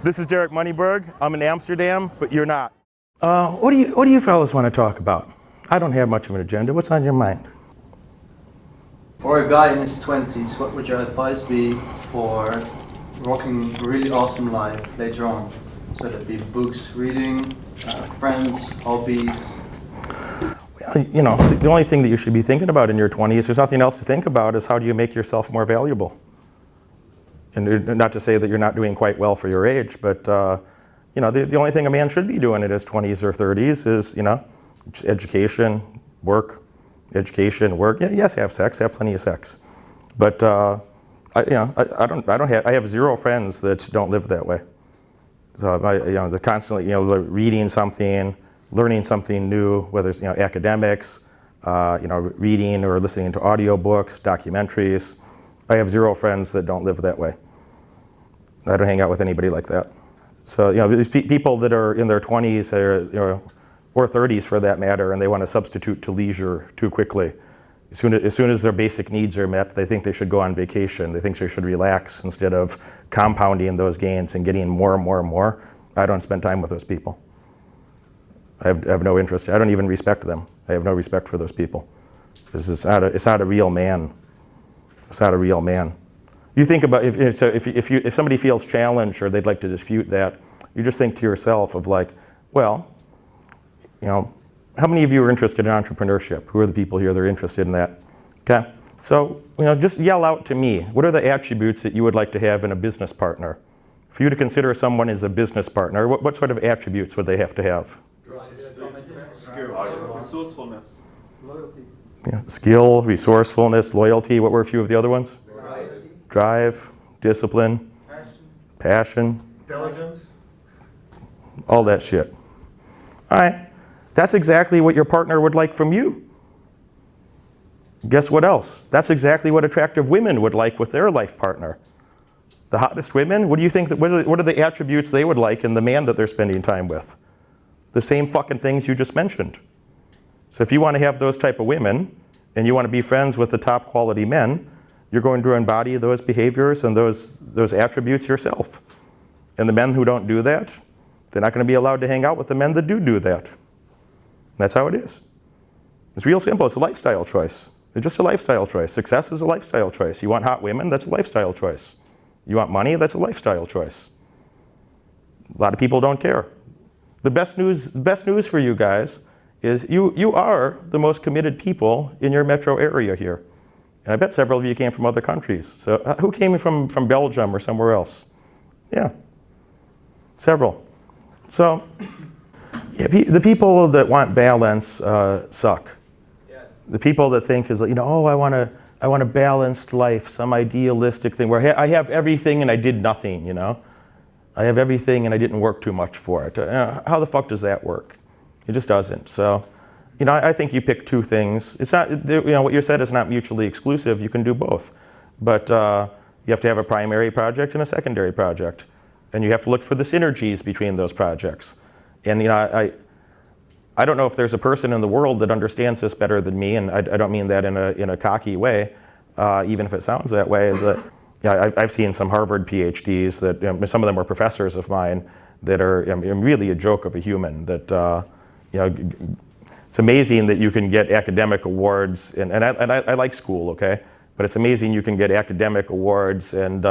This is Derek Moneyberg. I'm in Amsterdam, but you're not. What do you fellas want to talk about? I don't have much of an agenda. What's on your mind? For a guy in his 20s, what would your advice be for rocking a really awesome life later on? So that'd be books, reading, friends, hobbies. Well, you know, the only thing that you should be thinking about in your 20s, there's nothing else to think about, is how do you make yourself more valuable? And not to say that you're not doing quite well for your age, but you know, the only thing a man should be doing in his 20s or 30s is, you know, education, work, education, work. Yeah, yes, have sex, have plenty of sex, but I have zero friends that don't live that way. So they're constantly, you know, reading something, learning something new, whether it's, you know, academics, reading or listening to audiobooks, documentaries. I have zero friends that don't live that way. I don't hang out with anybody like that. So, you know, these people that are in their 20s or 30s for that matter, and they want to substitute to leisure too quickly. As soon as their basic needs are met, they think they should go on vacation. They think they should relax instead of compounding those gains and getting more and more and more. I don't spend time with those people. I have no interest. I don't even respect them. I have no respect for those people. It's not a real man. It's not a real man. You think about if somebody feels challenged or they'd like to dispute that, you just think to yourself of like, well, you know, how many of you are interested in entrepreneurship? Who are the people here that are interested in that? Okay, so, you know, just yell out to me. What are the attributes that you would like to have in a business partner? For you to consider someone as a business partner, what sort of attributes would they have to have? Skill, resourcefulness. Loyalty. Yeah, skill, resourcefulness, loyalty. What were a few of the other ones? Drive, discipline, passion, Intelligence. all that shit. All right, that's exactly what your partner would like from you. Guess what else? That's exactly what attractive women would like with their life partner. The hottest women, what do you think, what are the attributes they would like in the man that they're spending time with? The same fucking things you just mentioned. So if you want to have those type of women, and you want to be friends with the top quality men, you're going to embody those behaviors and those attributes yourself. And the men who don't do that, they're not going to be allowed to hang out with the men that do that. That's how it is. It's real simple. It's a lifestyle choice. It's just a lifestyle choice. Success is a lifestyle choice. You want hot women? That's a lifestyle choice. You want money? That's a lifestyle choice. A lot of people don't care. The best news for you guys is you are the most committed people in your metro area here. And I bet several of you came from other countries. So who came from Belgium or somewhere else? Yeah, several. So yeah, the people that want balance suck. Yeah. The people that think is, you know, oh, I want a balanced life, some idealistic thing where I have everything and I did nothing, you know. I have everything and I didn't work too much for it. How the fuck does that work? It just doesn't. So, you know, I think you pick two things. It's not, you know, what you said is not mutually exclusive. You can do both. But you have to have a primary project and a secondary project. And you have to look for the synergies between those projects. And, you know, I don't know if there's a person in the world that understands this better than me, and I don't mean that in a cocky way, even if it sounds that way, is that, yeah, I've seen some Harvard PhDs that, you know, some of them were professors of mine that are, you know, really a joke of a human. That you know, it's amazing that you can get academic awards, and I like school, okay, but it's amazing you can get academic awards and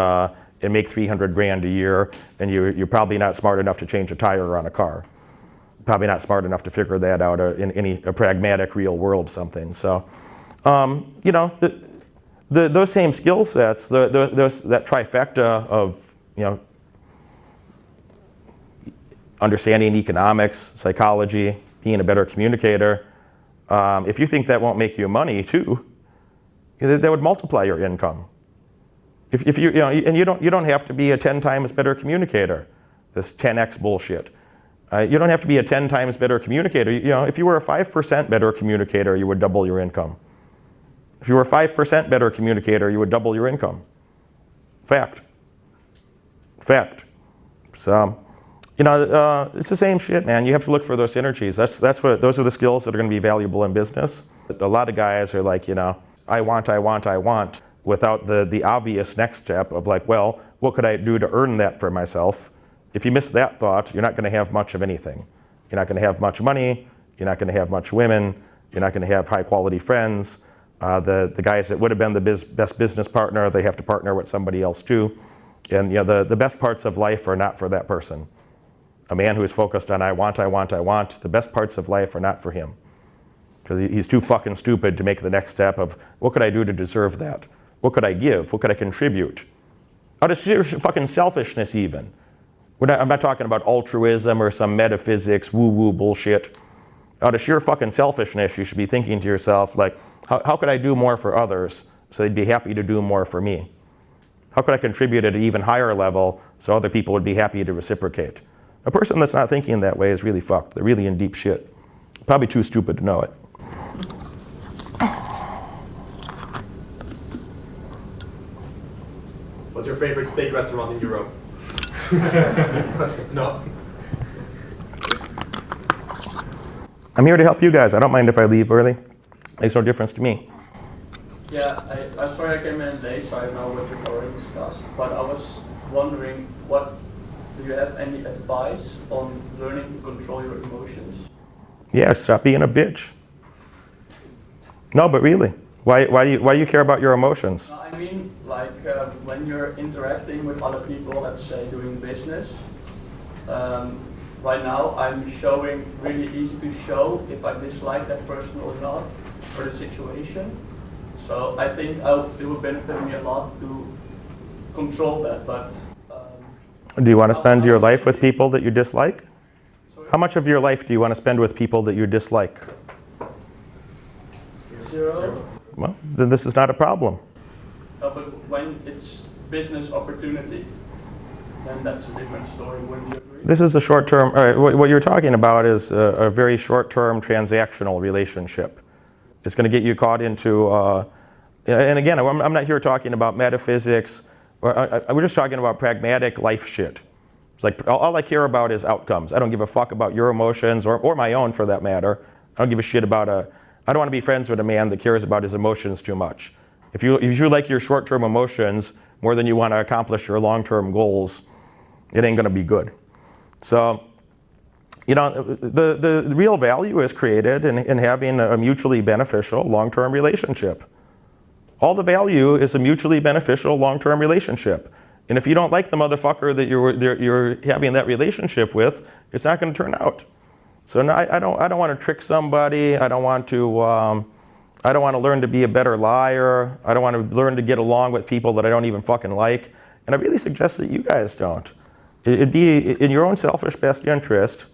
make 300 grand a year, and you're probably not smart enough to change a tire on a car. Probably not smart enough to figure that out in a pragmatic, real world something. So, you know, those same skill sets, that trifecta of, you know, understanding economics, psychology, being a better communicator, if you think that won't make you money too, that would multiply your income. If you know, and you don't have to be a 10 times better communicator. This 10x bullshit. You don't have to be a 10 times better communicator. You know, if you were a 5% better communicator, you would double your income. If you were a 5% better communicator, you would double your income. Fact. Fact. So, you know, it's the same shit, man. You have to look for those synergies. Those are the skills that are going to be valuable in business. A lot of guys are like, you know, I want, without the obvious next step of like, well, what could I do to earn that for myself? If you miss that thought, you're not going to have much of anything. You're not going to have much money. You're not going to have much women. You're not going to have high quality friends. The guys that would have been the best business partner, they have to partner with somebody else too. And the best parts of life are not for that person. A man who is focused on I want, the best parts of life are not for him. Because he's too fucking stupid to make the next step of what could I do to deserve that? What could I give? What could I contribute? Out of sheer fucking selfishness even. I'm not talking about altruism or some metaphysics, woo-woo bullshit. Out of sheer fucking selfishness, you should be thinking to yourself, like, how could I do more for others so they'd be happy to do more for me? How could I contribute at an even higher level so other people would be happy to reciprocate? A person that's not thinking that way is really fucked. They're really in deep shit. Probably too stupid to know it. What's your favorite steak restaurant in Europe? No? I'm here to help you guys. I don't mind if I leave early. Makes no difference to me. Yeah, I'm sorry I came in late, so I don't know what we've already discussed. But I was wondering, do you have any advice on learning to control your emotions? Yeah, stop being a bitch. No, but really, why do you care about your emotions? No, I mean, like when you're interacting with other people, let's say doing business. Right now, I'm showing really easy to show if I dislike that person or not, or the situation. So I think it would benefit me a lot to control that. But do you want to spend your life with people that you dislike? How much of your life do you want to spend with people that you dislike? 0. Well, then this is not a problem. But when it's business opportunity, then that's a different story. Wouldn't you agree? This is a short-term, what you're talking about is a very short-term transactional relationship. It's going to get you caught into, and again, I'm not here talking about metaphysics. We're just talking about pragmatic life shit. It's like all I care about is outcomes. I don't give a fuck about your emotions or my own for that matter. I don't give a shit about I don't want to be friends with a man that cares about his emotions too much. If you like your short-term emotions more than you want to accomplish your long-term goals, it ain't going to be good. So, the real value is created in having a mutually beneficial long-term relationship. All the value is a mutually beneficial long-term relationship. And if you don't like the motherfucker that you're having that relationship with, it's not going to turn out. So no, I don't want to trick somebody. I don't want to learn to be a better liar. I don't want to learn to get along with people that I don't even fucking like. And I really suggest that you guys don't. It'd be in your own selfish best interest,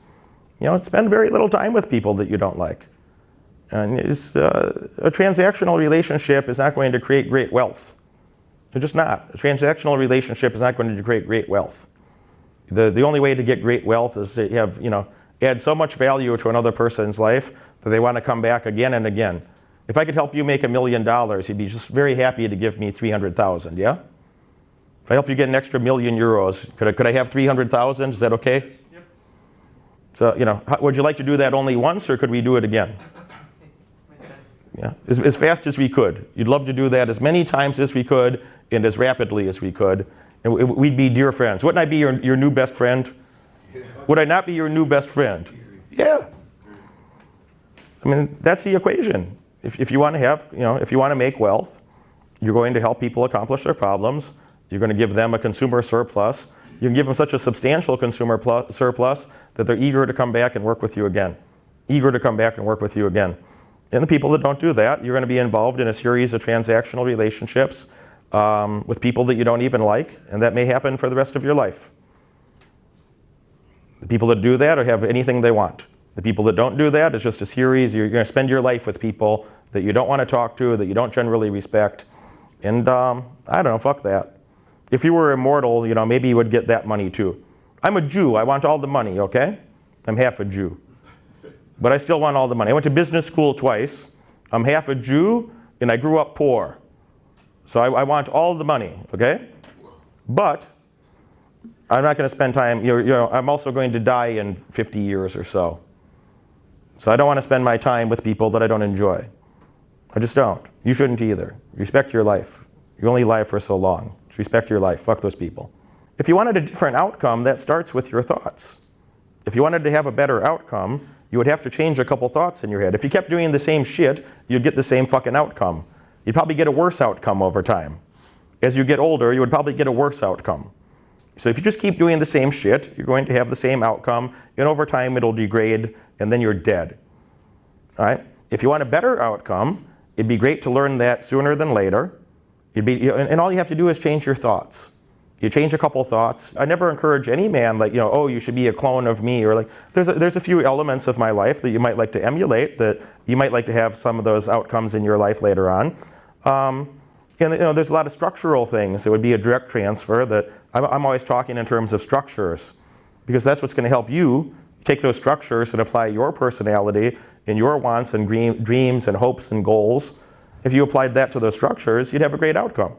spend very little time with people that you don't like. And a transactional relationship is not going to create great wealth. It's just not. A transactional relationship is not going to create great wealth. The only way to get great wealth is to have, add so much value to another person's life that they want to come back again and again. If I could help you make $1 million, you'd be just very happy to give me 300,000, yeah? If I help you get an extra €1,000,000, could I have 300,000? Is that okay? Yep. So, would you like to do that only once, or could we do it again? Yeah, as fast as we could. You'd love to do that as many times as we could and as rapidly as we could. And we'd be dear friends. Wouldn't I be your new best friend? Would I not be your new best friend? Yeah. I mean, that's the equation. If you want to have, if you want to make wealth, you're going to help people accomplish their problems. You're going to give them a consumer surplus. You can give them such a substantial consumer surplus that they're eager to come back and work with you again. Eager to come back and work with you again. And the people that don't do that, you're going to be involved in a series of transactional relationships with people that you don't even like, and that may happen for the rest of your life. The people that do that or have anything they want. The people that don't do that, it's just a series. You're going to spend your life with people that you don't want to talk to, that you don't generally respect. And I don't know, fuck that. If you were immortal, maybe you would get that money too. I'm a Jew. I want all the money, okay? I'm half a Jew. But I still want all the money. I went to business school twice. I'm half a Jew, and I grew up poor. So I want all the money, okay? But I'm not going to spend time, I'm also going to die in 50 years or so. So I don't want to spend my time with people that I don't enjoy. I just don't. You shouldn't either. Respect your life. You only live for so long. Just respect your life. Fuck those people. If you wanted a different outcome, that starts with your thoughts. If you wanted to have a better outcome, you would have to change a couple thoughts in your head. If you kept doing the same shit, you'd get the same fucking outcome. You'd probably get a worse outcome over time. As you get older, you would probably get a worse outcome. So if you just keep doing the same shit, you're going to have the same outcome, and over time it'll degrade, and then you're dead. All right? If you want a better outcome, it'd be great to learn that sooner than later. And all you have to do is change your thoughts. You change a couple thoughts. I never encourage any man, like, oh, you should be a clone of me, or like, there's a few elements of my life that you might like to emulate, that you might like to have some of those outcomes in your life later on. And there's a lot of structural things. It would be a direct transfer that I'm always talking in terms of structures, because that's what's going to help you take those structures and apply your personality and your wants and dreams and hopes and goals. If you applied that to those structures, you'd have a great outcome.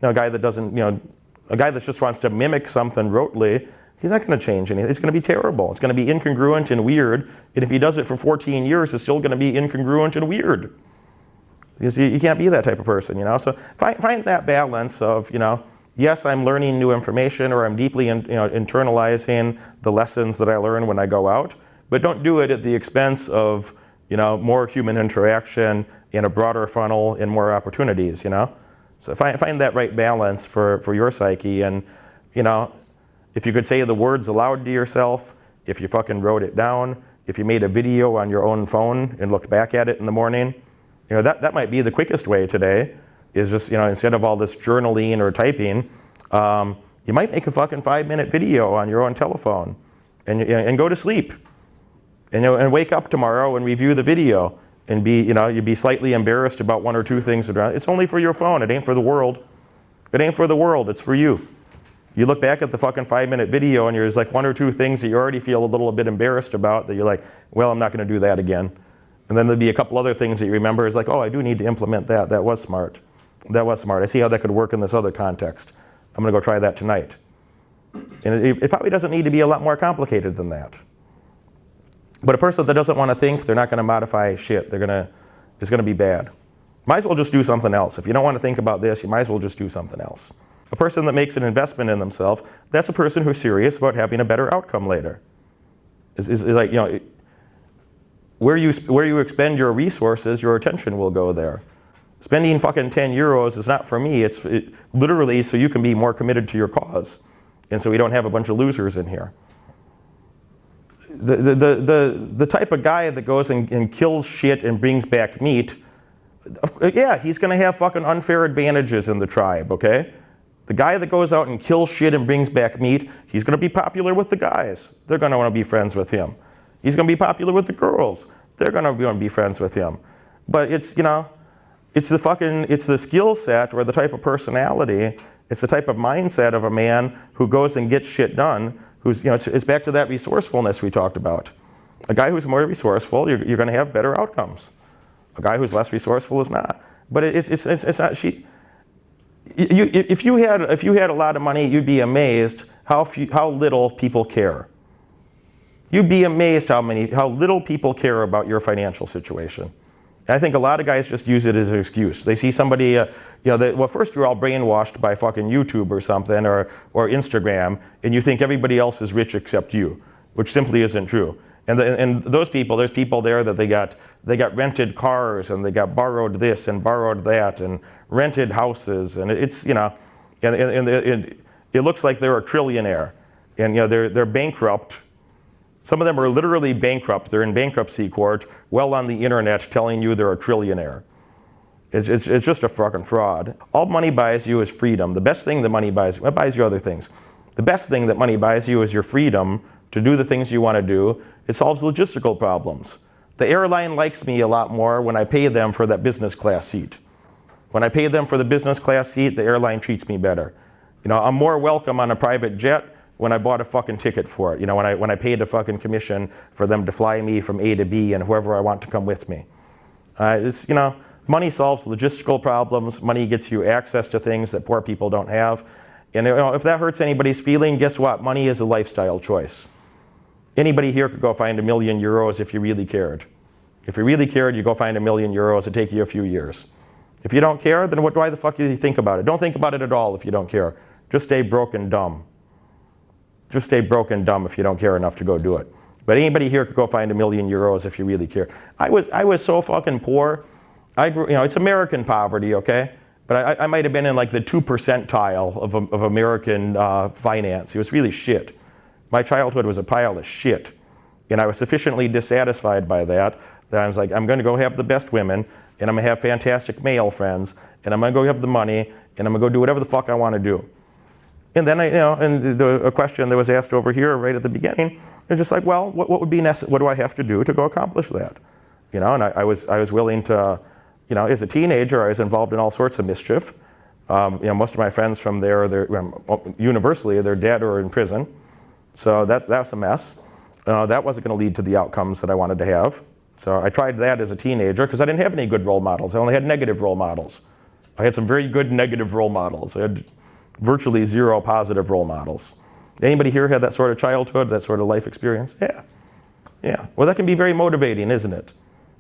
Now, a guy that doesn't, a guy that just wants to mimic something rotely, he's not going to change anything. It's going to be terrible. It's going to be incongruent and weird. And if he does it for 14 years, it's still going to be incongruent and weird. You can't be that type of person, So find that balance of, yes, I'm learning new information, or I'm deeply internalizing the lessons that I learn when I go out, but don't do it at the expense of, more human interaction and a broader funnel and more opportunities, So find that right balance for your psyche. And, if you could say the words aloud to yourself, if you fucking wrote it down, if you made a video on your own phone and looked back at it in the morning, that might be the quickest way today, is just, instead of all this journaling or typing, you might make a fucking 5-minute video on your own telephone and go to sleep. And wake up tomorrow and review the video and you'd be slightly embarrassed about 1 or 2 things. It's only for your phone. It ain't for the world. It ain't for the world. It's for you. You look back at the fucking 5-minute video and there's like 1 or 2 things that you already feel a little bit embarrassed about, that you're like, well, I'm not going to do that again. And then there'll be a couple other things that you remember. It's like, oh, I do need to implement that. That was smart. That was smart. I see how that could work in this other context. I'm going to go try that tonight. And it probably doesn't need to be a lot more complicated than that. But a person that doesn't want to think, they're not going to modify shit. It's going to be bad. Might as well just do something else. If you don't want to think about this, you might as well just do something else. A person that makes an investment in themselves, that's a person who's serious about having a better outcome later. Is like, where you expend your resources, your attention will go there. Spending fucking 10 euros is not for me. It's literally so you can be more committed to your cause, and so we don't have a bunch of losers in here. The type of guy that goes and kills shit and brings back meat, yeah, he's going to have fucking unfair advantages in the tribe, okay? The guy that goes out and kills shit and brings back meat, he's going to be popular with the guys. They're going to want to be friends with him. He's going to be popular with the girls. They're going to want to be friends with him. But it's the skill set or the type of personality, it's the type of mindset of a man who goes and gets shit done, who's, it's back to that resourcefulness we talked about. A guy who's more resourceful, you're going to have better outcomes. A guy who's less resourceful is not. But it's not, if you had a lot of money, you'd be amazed how little people care. You'd be amazed how little people care about your financial situation. And I think a lot of guys just use it as an excuse. They see somebody, first you're all brainwashed by fucking YouTube or something, or Instagram, and you think everybody else is rich except you, which simply isn't true. And those people, there's people there that they got rented cars, and they got borrowed this and borrowed that, and rented houses, and it's, and it looks like they're a trillionaire, and they're bankrupt. Some of them are literally bankrupt. They're in bankruptcy court, well on the internet, telling you they're a trillionaire. It's just a fucking fraud. All money buys you is freedom. The best thing that money buys you, it buys you other things. The best thing that money buys you is your freedom to do the things you want to do. It solves logistical problems. The airline likes me a lot more when I pay them for that business class seat. When I pay them for the business class seat, the airline treats me better. I'm more welcome on a private jet when I bought a fucking ticket for it. When I paid a fucking commission for them to fly me from A to B and whoever I want to come with me. Money solves logistical problems. Money gets you access to things that poor people don't have. And if that hurts anybody's feeling, guess what? Money is a lifestyle choice. Anybody here could go find €1 million if you really cared. If you really cared, you go find €1 million. It'd take you a few years. If you don't care, then why the fuck do you think about it? Don't think about it at all if you don't care. Just stay broke and dumb. Just stay broke and dumb if you don't care enough to go do it. But anybody here could go find €1 million if you really care. I was so fucking poor. I grew, it's American poverty, okay? But I might have been in like the 2 percentile of American finance. It was really shit. My childhood was a pile of shit. And I was sufficiently dissatisfied by that I was like, I'm going to go have the best women, and I'm going to have fantastic male friends, and I'm going to go have the money, and I'm going to go do whatever the fuck I want to do. And then a question that was asked over here right at the beginning, it's just like, well, what would be necessary? What do I have to do to go accomplish that? And I was willing to, as a teenager, I was involved in all sorts of mischief. Most of my friends from there, universally, they're dead or in prison. So that's a mess. That wasn't going to lead to the outcomes that I wanted to have. So I tried that as a teenager because I didn't have any good role models. I only had negative role models. I had some very good negative role models. I had virtually 0 positive role models. Anybody here had that sort of childhood, that sort of life experience? Yeah. Well, that can be very motivating, isn't it?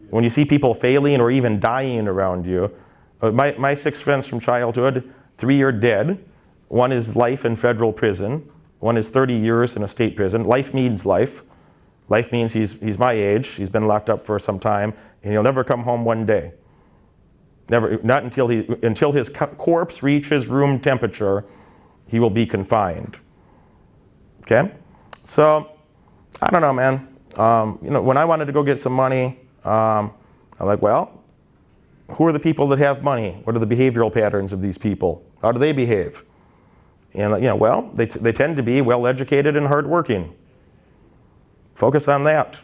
When you see people failing or even dying around you. My 6 friends from childhood, 3 are dead. 1 is life in federal prison. 1 is 30 years in a state prison. Life means life. Life means he's my age. He's been locked up for some time, and he'll never come home one day. Never, not until his corpse reaches room temperature, he will be confined. Okay? So, I don't know, man. When I wanted to go get some money, I'm like, well, who are the people that have money? What are the behavioral patterns of these people? How do they behave? And well, they tend to be well-educated and hardworking. Focus on that.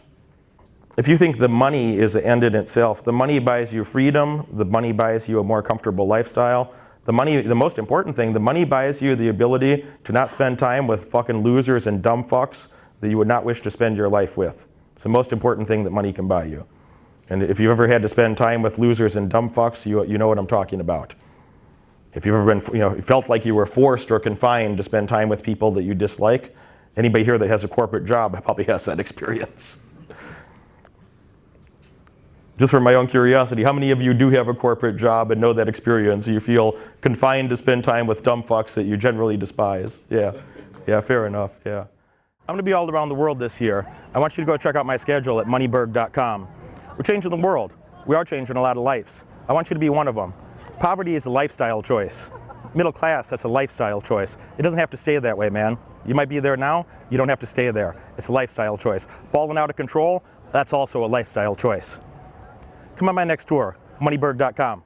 If you think the money is the end in itself, the money buys you freedom, the money buys you a more comfortable lifestyle. The most important thing, the money buys you the ability to not spend time with fucking losers and dumb fucks that you would not wish to spend your life with. It's the most important thing that money can buy you. And if you've ever had to spend time with losers and dumb fucks, you know what I'm talking about. If you've ever been, felt like you were forced or confined to spend time with people that you dislike, anybody here that has a corporate job probably has that experience. Just for my own curiosity, how many of you do have a corporate job and know that experience? You feel confined to spend time with dumb fucks that you generally despise? Yeah, fair enough, yeah. I'm going to be all around the world this year. I want you to go check out my schedule at Moneyberg.com. We're changing the world. We are changing a lot of lives. I want you to be one of them. Poverty is a lifestyle choice. Middle class, that's a lifestyle choice. It doesn't have to stay that way, man. You might be there now, you don't have to stay there. It's a lifestyle choice. Balling out of control, that's also a lifestyle choice. Come on my next tour, Moneyberg.com.